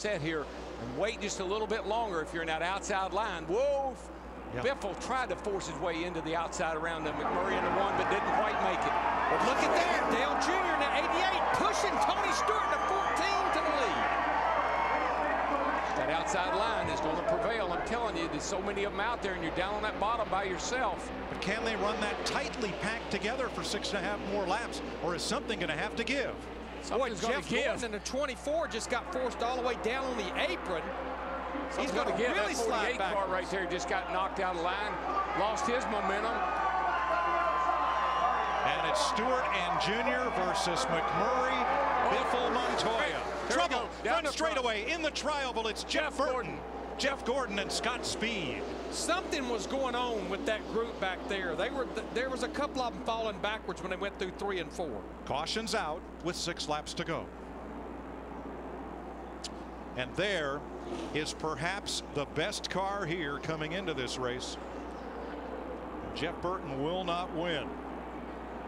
set here and wait just a little bit longer if you're in that outside line. Whoa! Yep. Biffle tried to force his way into the outside around the McMurray in the one, but didn't quite make it. But look at that, Dale Jr. now 88, pushing Tony Stewart to 14 to the lead. That outside line is going to prevail. I'm telling you, there's so many of them out there, and you're down on that bottom by yourself. But can they run that tightly packed together for 6.5 more laps, or is something going to have to give? Boy, Jeff Gordon in the 24 just got forced all the way down on the apron. He's going to give. really that 48 car right there just got knocked out of line, lost his momentum. And it's Stewart and Jr. versus McMurray, Biffle, Montoya. Trouble, front straightaway in the trioval. It's Jeff Burton, Jeff Gordon, and Scott Speed. Something was going on with that group back there. There was a couple of them falling backwards when they went through 3 and 4. Caution's out with 6 laps to go. And there is perhaps the best car here coming into this race. Jeff Burton will not win.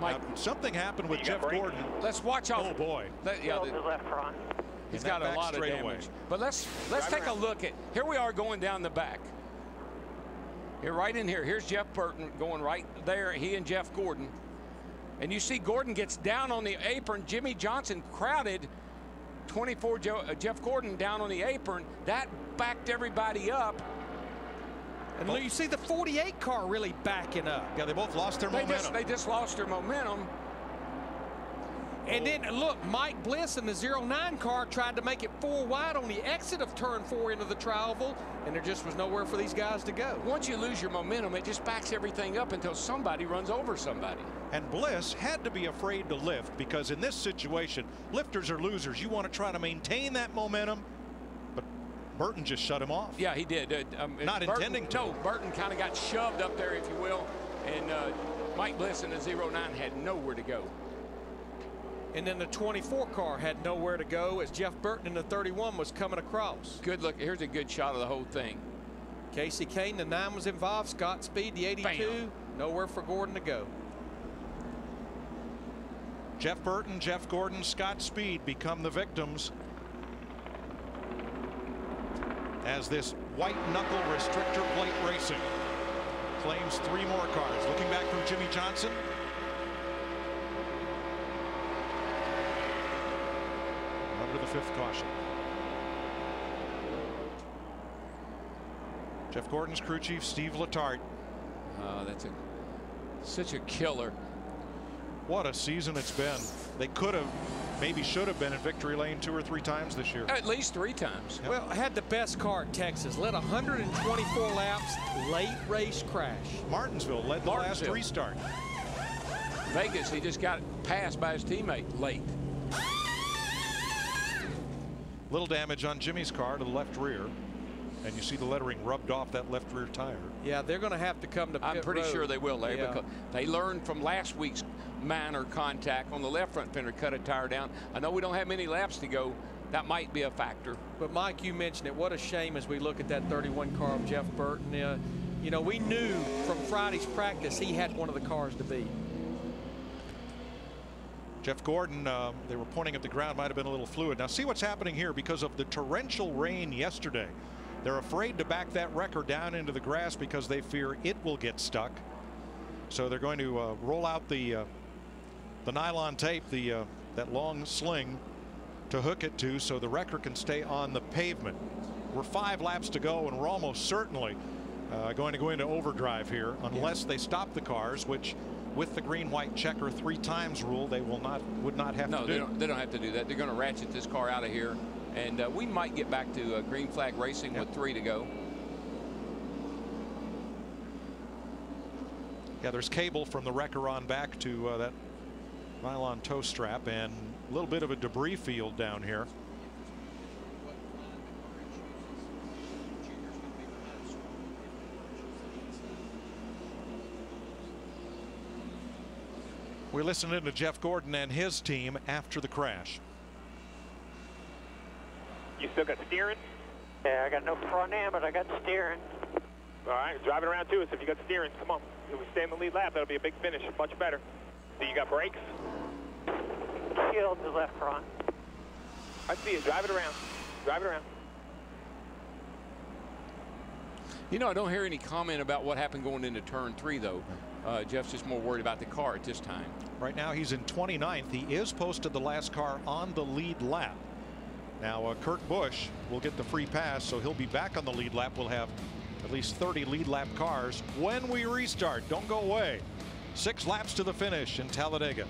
Mike, now, something happened with Jeff Gordon. Let's watch out. Oh boy. Yeah, the left front. He's got a lot of damage. But let's take a look at, here we are going down the back. Here, right in here. Here's Jeff Burton going right there. He and Jeff Gordon. And you see Gordon gets down on the apron. Jimmy Johnson crowded 24 Jeff Gordon down on the apron. That backed everybody up. And you see the 48 car really backing up. Yeah, they both lost their momentum. They just lost their momentum. And then look, Mike Bliss in the 09 car tried to make it 4 wide on the exit of turn 4 into the trioval, and there just was nowhere for these guys to go. Once you lose your momentum, it just backs everything up until somebody runs over somebody. And Bliss had to be afraid to lift, because in this situation, lifters are losers. You want to try to maintain that momentum, but Burton just shut him off. Yeah, he did. Not intending to. No, Burton kind of got shoved up there, if you will, and Mike Bliss in the 09 had nowhere to go. And then the 24 car had nowhere to go as Jeff Burton in the 31 was coming across. Good look. Here's a good shot of the whole thing. Casey Kane, the 9 was involved. Scott Speed, the 82. Bam. Nowhere for Gordon to go. Jeff Burton, Jeff Gordon, Scott Speed become the victims as this white knuckle restrictor plate racing claims 3 more cars. Looking back from Jimmy Johnson. Under the 5th caution. Jeff Gordon's crew chief Steve Letarte. That's such a killer. What a season it's been. They could have, maybe should have been in victory lane 2 or 3 times this year. At least 3 times. Yep. Well, had the best car at Texas. Led 124 laps. Late race crash. Martinsville led the last restart. Vegas, he just got passed by his teammate late. Little damage on Jimmy's car to the left rear, and you see the lettering rubbed off that left rear tire. Yeah, they're going to have to come to pit I'm pretty road. sure they will, Larry, Yeah. because they learned from last week's minor contact on the left front fender, cut a tire down. I know we don't have many laps to go. That might be a factor. But Mike, you mentioned it. What a shame as we look at that 31 car of Jeff Burton. You know, we knew from Friday's practice he had one of the cars to beat. Jeff Gordon, they were pointing at the ground, might have been a little fluid. Now see what's happening here because of the torrential rain yesterday. They're afraid to back that wrecker down into the grass because they fear it will get stuck. So they're going to roll out the nylon tape, that long sling to hook it to, so the wrecker can stay on the pavement. We're 5 laps to go, and we're almost certainly going to go into overdrive here unless they stop the cars, which with the green-white checker 3 times rule, they would not have to do. No, they don't have to do that. They're going to ratchet this car out of here, and we might get back to green flag racing with 3 to go. Yeah, there's cable from the wrecker on back to that nylon tow strap, and a little bit of a debris field down here. We're listening to Jeff Gordon and his team after the crash. You still got steering? Yeah, I got no front end, but I got steering. All right, drive it around to us if you got steering. Come on. If we stay in the lead lap, that'll be a big finish. Much better. So you got brakes? Shield the left front. I see it. Drive it around. Drive it around. You know, I don't hear any comment about what happened going into turn 3, though. Jeff's just more worried about the car at this time. Right now he's in 29th. He is posted the last car on the lead lap. Now Kurt Busch will get the free pass, so he'll be back on the lead lap. We'll have at least 30 lead lap cars when we restart. Don't go away. 6 laps to the finish in Talladega.